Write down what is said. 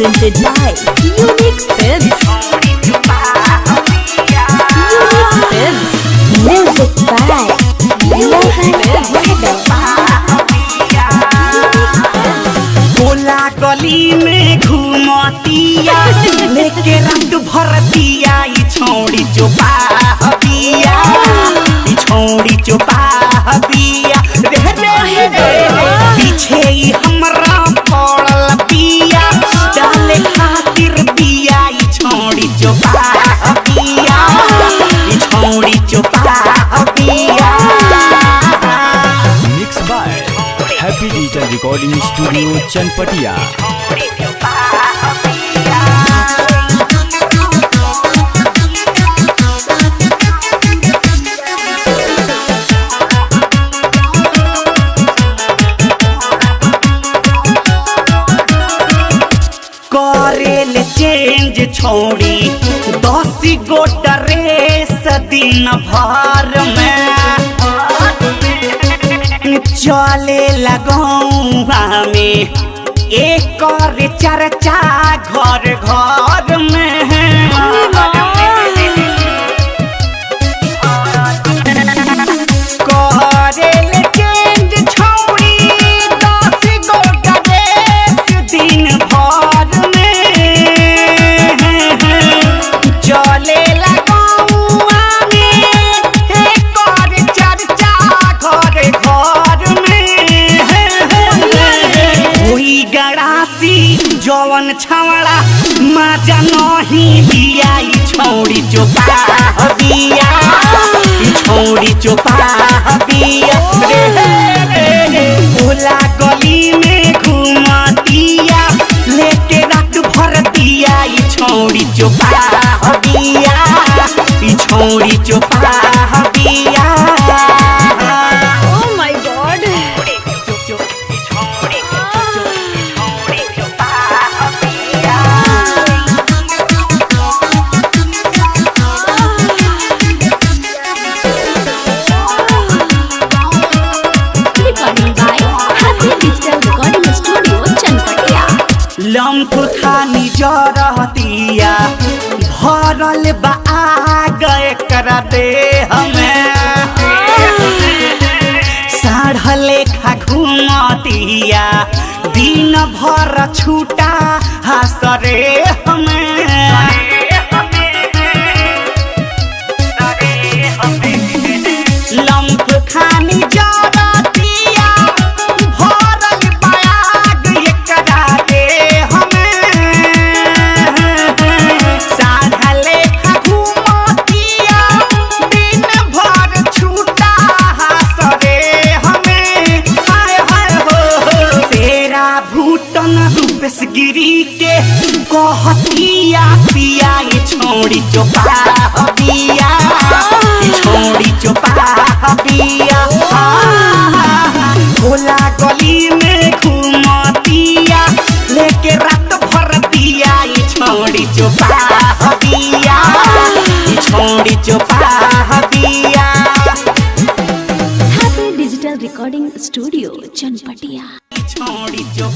presented by Unique Films. Unique Films. Music by Mohan बोला गली में घूमतिया लेके रंग भर दिया ई छोड़ी जो बाहबिया ई छोड़ी जो बाहबिया रे पीछे ही हमरा पड़ल पिया डाले खातिर पिया ई छोड़ी जो बाहबिया ई छोड़ी जो बाहबिया mix by happy digital recording studio Chanpatia. करेल चेंज छोड़ी 10 गो ड्रेस दिन भर में चले लगौआ में एक और चर्चा घर घर में करेल चेंज छोड़ी 10 गो ड्रेस दिन भर में चले लगौआ में एक और चर्चा घर घर गड़ासी जवन छवड़ा मजा नहीं दिया ई छोड़ी जो बाहबिया ई छोड़ी जो बाहबिया भोला गली में घूमतिया लेके रात भर दिया ई छोड़ी जो बाहबिया ई छोड़ी जो बाहबिया। Oh my God! Recording by Happy Digital Recording Studio, Chanpatia. Lymph खानी जरतिया भरल बा गए कर दे हमें साढ़ लेखा घूमतिया दिन भर छूटा हसरे हमें लम्फ खानी जरतिया भरल बाग एकरा दे हमें साधा लेखा घूमतिया दिन भर छूटा हसरे हमें हाय हाय हो तेरा भूटन रूपेश गिरी के कहतिया पिया ये छोड़ी जो बाहबिया ये छोड़ी जो बाहबिया भोला गली में घूमतिया लेके रात भर दिया ये छोड़ी जो बाहबिया ये छोड़ी जो बाहबिया। Happy Digital Recording Studio, Chanpatia. छोड़ी जो